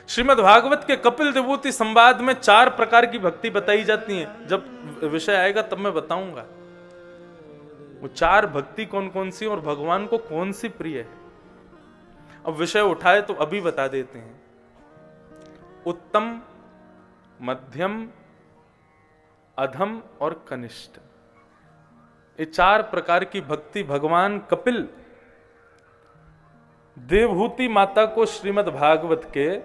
श्रीमद् भागवत के कपिल विभूति संवाद में 4 प्रकार की भक्ति बताई जाती है। जब विषय आएगा तब मैं बताऊंगा वो 4 भक्ति कौन कौन सी और भगवान को कौन सी प्रिय है। अब विषय उठाए तो अभी बता देते हैं। उत्तम, मध्यम, अधम और कनिष्ठ, ये 4 प्रकार की भक्ति भगवान कपिल देवहूति माता को श्रीमद् भागवत के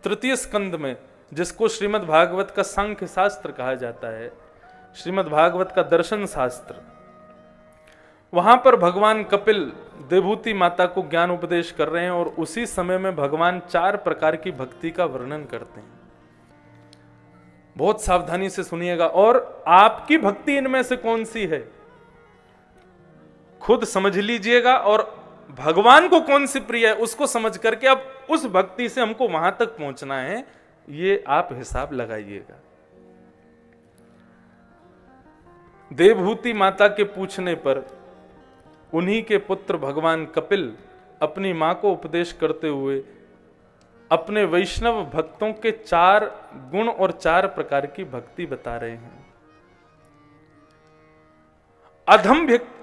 3 स्कंद में, जिसको श्रीमद् भागवत का सांख्य शास्त्र कहा जाता है, श्रीमद् भागवत का दर्शन शास्त्र, वहां पर भगवान कपिल देवहूति माता को ज्ञान उपदेश कर रहे हैं और उसी समय में भगवान 4 प्रकार की भक्ति का वर्णन करते हैं। बहुत सावधानी से सुनिएगा और आपकी भक्ति इनमें से कौन सी है खुद समझ लीजिएगा और भगवान को कौन सी प्रिय है उसको समझ करके अब उस भक्ति से हमको वहां तक पहुंचना है, ये आप हिसाब लगाइएगा। देवहूति माता के पूछने पर उन्हीं के पुत्र भगवान कपिल अपनी मां को उपदेश करते हुए अपने वैष्णव भक्तों के 4 गुण और 4 प्रकार की भक्ति बता रहे हैं।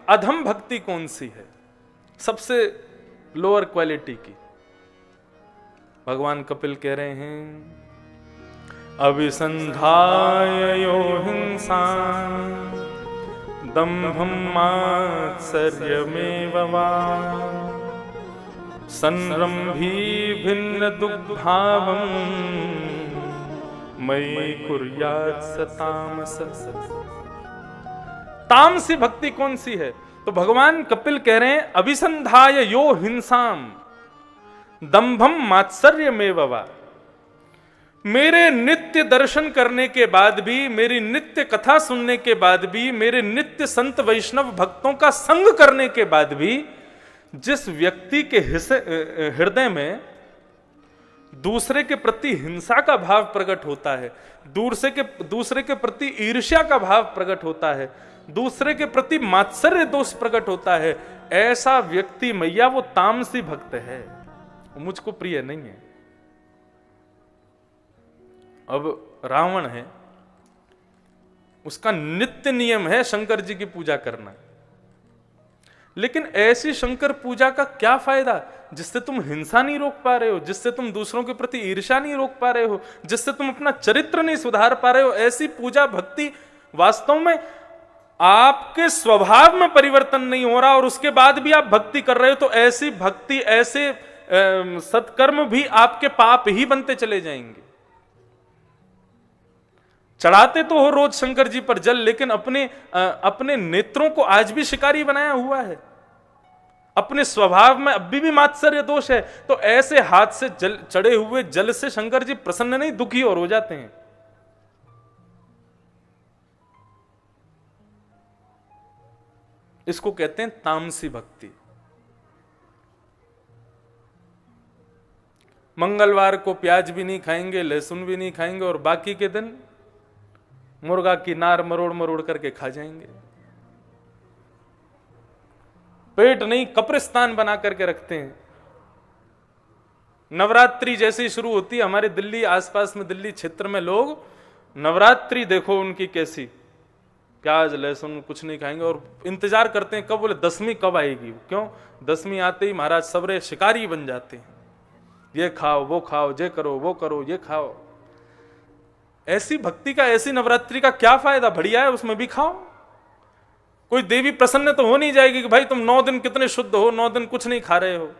अधम भक्ति कौन सी है? सबसे लोअर क्वालिटी की। भगवान कपिल कह रहे हैं, अभिसंधाय यो हिंसा दंभं मात्सर्यमेव वा संरंभी भिन्न दुग्धावं मयि कुर्यात् स तामस। तामसी भक्ति कौन सी है? तो भगवान कपिल कह रहे हैं, अभिसंधाय यो हिंसाम दंभम मात्सर्यमेव वा। मेरे नित्य दर्शन करने के बाद भी, मेरी नित्य कथा सुनने के बाद भी, मेरे नित्य संत वैष्णव भक्तों का संग करने के बाद भी जिस व्यक्ति के हृदय में दूसरे के प्रति हिंसा का भाव प्रकट होता है, दूसरे के प्रति ईर्ष्या का भाव प्रकट होता है, दूसरे के प्रति मात्सर्य दोष प्रकट होता है, ऐसा व्यक्ति मैया वो तामसी भक्त है, वो मुझको प्रिय नहीं है। अब रावण है, उसका नित्य नियम है शंकर जी की पूजा करना, लेकिन ऐसी शंकर पूजा का क्या फायदा जिससे तुम हिंसा नहीं रोक पा रहे हो, जिससे तुम दूसरों के प्रति ईर्ष्या नहीं रोक पा रहे हो, जिससे तुम अपना चरित्र नहीं सुधार पा रहे हो। ऐसी पूजा भक्ति वास्तव में आपके स्वभाव में परिवर्तन नहीं हो रहा और उसके बाद भी आप भक्ति कर रहे हो, तो ऐसी भक्ति, ऐसे सत्कर्म भी आपके पाप ही बनते चले जाएंगे। चढ़ाते तो हो रोज शंकर जी पर जल, लेकिन अपने नेत्रों को आज भी शिकारी बनाया हुआ है, अपने स्वभाव में अभी भी मात्सर्य दोष है। तो ऐसे हाथ से जल चढ़े हुए जल से शंकर जी प्रसन्न नहीं, दुखी और हो जाते हैं। इसको कहते हैं तामसी भक्ति। मंगलवार को प्याज भी नहीं खाएंगे, लहसुन भी नहीं खाएंगे और बाकी के दिन मुर्गा की नार मरोड़ मरोड़ करके खा जाएंगे। पेट नहीं, कब्रिस्तान बना करके रखते हैं। नवरात्रि जैसे ही शुरू होती है, हमारे दिल्ली आसपास में, दिल्ली क्षेत्र में लोग नवरात्रि देखो उनकी कैसी, प्याज लहसुन कुछ नहीं खाएंगे और इंतजार करते हैं कब, बोले 10वीं कब आएगी। क्यों? 10वीं आते ही महाराज सबरे शिकारी बन जाते हैं, ये खाओ वो खाओ, ये करो वो करो, ये खाओ। ऐसी भक्ति का, ऐसी नवरात्रि का क्या फायदा? बढ़िया है, उसमें भी खाओ। कोई देवी प्रसन्न तो हो नहीं जाएगी कि भाई तुम 9 दिन कितने शुद्ध हो, 9 दिन कुछ नहीं खा रहे हो।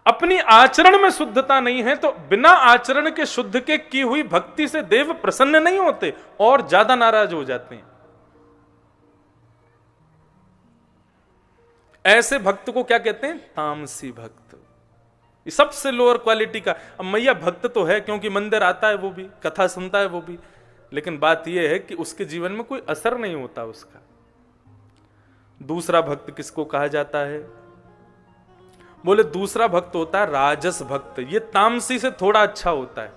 अपनी आचरण में शुद्धता नहीं है तो बिना आचरण के शुद्ध के की हुई भक्ति से देव प्रसन्न नहीं होते और ज्यादा नाराज हो जाते हैं। ऐसे भक्त को क्या कहते हैं? तामसी भक्त। ये सबसे लोअर क्वालिटी का। अब मैया भक्त तो है क्योंकि मंदिर आता है वो भी, कथा सुनता है वो भी, लेकिन बात यह है कि उसके जीवन में कोई असर नहीं होता उसका। दूसरा भक्त किसको कहा जाता है? बोले दूसरा भक्त होता है राजस भक्त। ये तामसी से थोड़ा अच्छा होता है।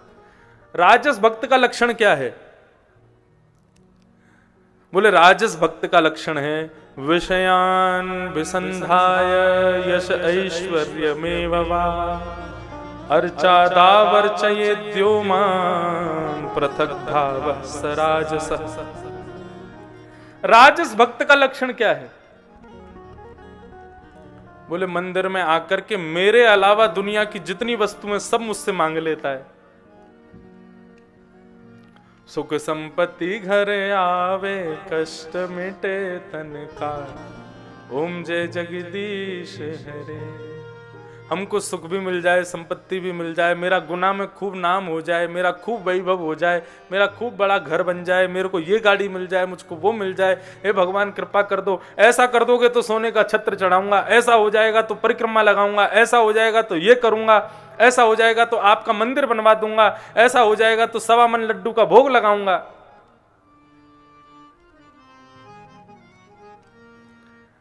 राजस भक्त का लक्षण क्या है? बोले राजस भक्त का लक्षण है विषयान विसंधाय यश ऐश्वर्यमेव वा अर्चादावर्चयेद्यो मां पृथक भावः स राजसः। राजस भक्त का लक्षण क्या है? बोले मंदिर में आकर के मेरे अलावा दुनिया की जितनी वस्तुएं सब मुझसे मांग लेता है। सुख संपत्ति घर आवे कष्ट मिटे तन का ओम जय जगदीश हरे। हमको सुख भी मिल जाए, संपत्ति भी मिल जाए, मेरा गुनाह में खूब नाम हो जाए, मेरा खूब वैभव हो जाए, मेरा खूब बड़ा घर बन जाए, मेरे को ये गाड़ी मिल जाए, मुझको वो मिल जाए, हे भगवान कृपा कर दो, ऐसा कर दोगे तो सोने का छत्र चढ़ाऊंगा, ऐसा हो जाएगा तो परिक्रमा लगाऊंगा, ऐसा हो जाएगा तो ये करूंगा, ऐसा हो जाएगा तो आपका मंदिर बनवा दूंगा, ऐसा हो जाएगा तो 1.25 मन लड्डू का भोग लगाऊंगा।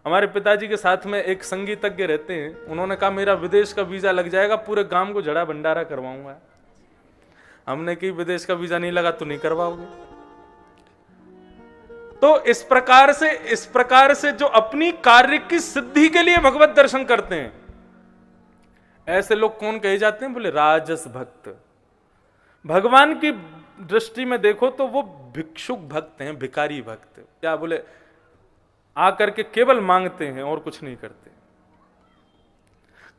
हमारे पिताजी के साथ में एक संगीतज्ञ रहते हैं, उन्होंने कहा मेरा विदेश का वीजा लग जाएगा, पूरे गांव को जड़ा भंडारा करवाऊंगा। हमने कहा विदेश का वीजा नहीं लगा तो नहीं करवाओगे। तो इस प्रकार से जो अपनी कार्य की सिद्धि के लिए भगवत दर्शन करते हैं, ऐसे लोग कौन कहे जाते हैं? बोले राजस भक्त। भगवान की दृष्टि में देखो तो वो भिक्षुक भक्त हैं, भिखारी भक्त। क्या बोले? आकर के केवल मांगते हैं और कुछ नहीं करते।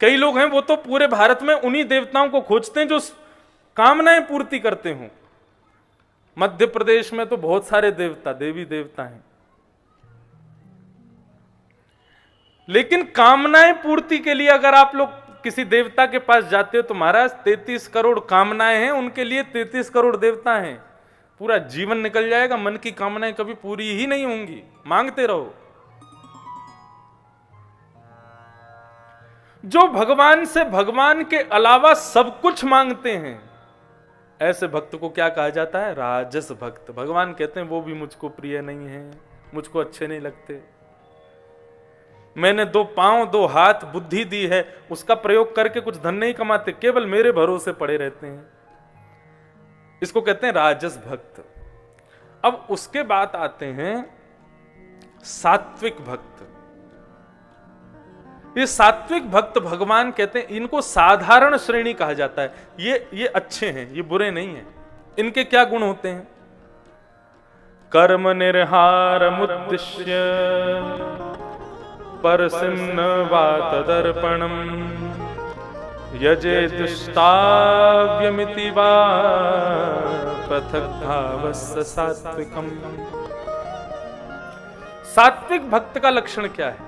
कई लोग हैं वो तो पूरे भारत में उन्हीं देवताओं को खोजते हैं जो कामनाएं पूर्ति करते हों। मध्य प्रदेश में तो बहुत सारे देवता देवी देवता हैं, लेकिन कामनाएं पूर्ति के लिए अगर आप लोग किसी देवता के पास जाते हो तो महाराज 33 करोड़ कामनाएं हैं, उनके लिए 33 करोड़ देवता हैं। पूरा जीवन निकल जाएगा, मन की कामनाएं कभी पूरी ही नहीं होंगी। मांगते रहो। जो भगवान से भगवान के अलावा सब कुछ मांगते हैं, ऐसे भक्त को क्या कहा जाता है? राजस भक्त। भगवान कहते हैं वो भी मुझको प्रिय नहीं है, मुझको अच्छे नहीं लगते। मैंने 2 पांव 2 हाथ बुद्धि दी है, उसका प्रयोग करके कुछ धन नहीं कमाते, केवल मेरे भरोसे पड़े रहते हैं। इसको कहते हैं राजस भक्त। अब उसके बाद आते हैं सात्विक भक्त। ये सात्विक भक्त भगवान कहते हैं इनको साधारण श्रेणी कहा जाता है। ये अच्छे हैं, ये बुरे नहीं हैं। इनके क्या गुण होते हैं? कर्म निर्हार मुद्दिश्य परसिन्न वा तदर्पणम यजे दुष्टाव्यमिति वा पृथक भावस्य सात्विकम। सात्विक भक्त का लक्षण क्या है?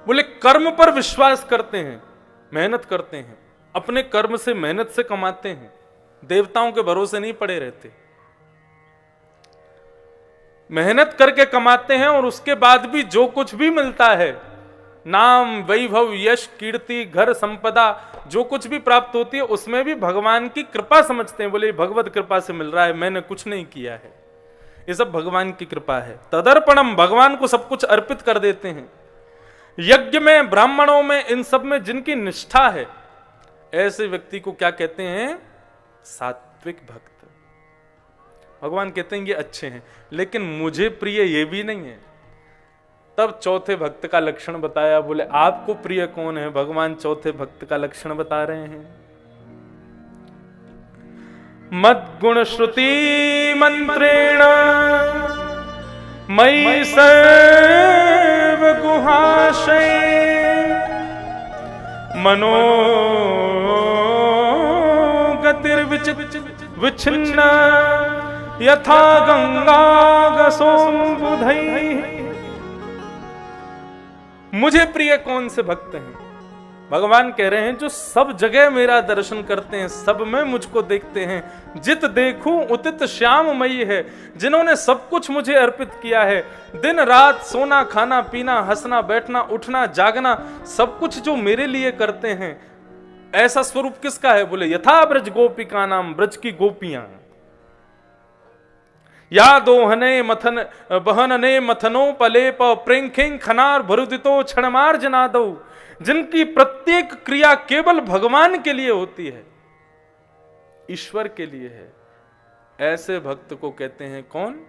बोले कर्म पर विश्वास करते हैं, मेहनत करते हैं, अपने कर्म से मेहनत से कमाते हैं, देवताओं के भरोसे नहीं पड़े रहते। मेहनत करके कमाते हैं और उसके बाद भी जो कुछ भी मिलता है, नाम वैभव यश कीर्ति घर संपदा जो कुछ भी प्राप्त होती है, उसमें भी भगवान की कृपा समझते हैं। बोले भगवत कृपा से मिल रहा है, मैंने कुछ नहीं किया है, ये सब भगवान की कृपा है। तदर्पणम, भगवान को सब कुछ अर्पित कर देते हैं। यज्ञ में, ब्राह्मणों में, इन सब में जिनकी निष्ठा है, ऐसे व्यक्ति को क्या कहते हैं? सात्विक भक्त। भगवान कहते हैं ये अच्छे हैं, लेकिन मुझे प्रिय ये भी नहीं है। तब चौथे भक्त का लक्षण बताया। बोले आपको प्रिय कौन है? भगवान चौथे भक्त का लक्षण बता रहे हैं। मद्गुण श्रुति मंत्रेण मयि सर्व गुहाशय मनो गतिर्विच्छिन्न यथा गंगा गसोम्बुधैः। मुझे प्रिय कौन से भक्त हैं? भगवान कह रहे हैं जो सब जगह मेरा दर्शन करते हैं, सब में मुझको देखते हैं। जित देखूं उतित श्याममयी है, जिन्होंने सब कुछ मुझे अर्पित किया है। दिन रात सोना खाना पीना हंसना बैठना उठना जागना सब कुछ जो मेरे लिए करते हैं, ऐसा स्वरूप किसका है? बोले यथा ब्रज गोपिका नाम, ब्रज की गोपियां। या दोहने मथन बहनने मथनो पलेप प्रेंखें खनार भरुदितो क्षणमार जनादो, जिनकी प्रत्येक क्रिया केवल भगवान के लिए होती है, ईश्वर के लिए है, ऐसे भक्त को कहते हैं कौन?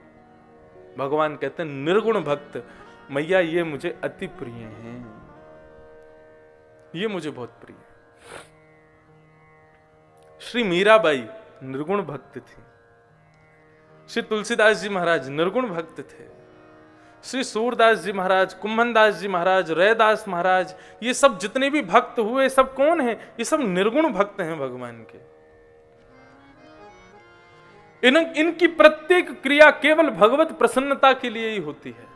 भगवान कहते हैं निर्गुण भक्त, मैया ये मुझे अति प्रिय हैं, ये मुझे बहुत प्रिय है। श्री मीराबाई निर्गुण भक्त थी, श्री तुलसीदास जी महाराज निर्गुण भक्त थे, श्री सूरदास जी महाराज, कुंभनदास जी महाराज, रैदास महाराज, ये सब जितने भी भक्त हुए सब कौन हैं? ये सब निर्गुण भक्त हैं भगवान के। इनकी प्रत्येक क्रिया केवल भगवत प्रसन्नता के लिए ही होती है।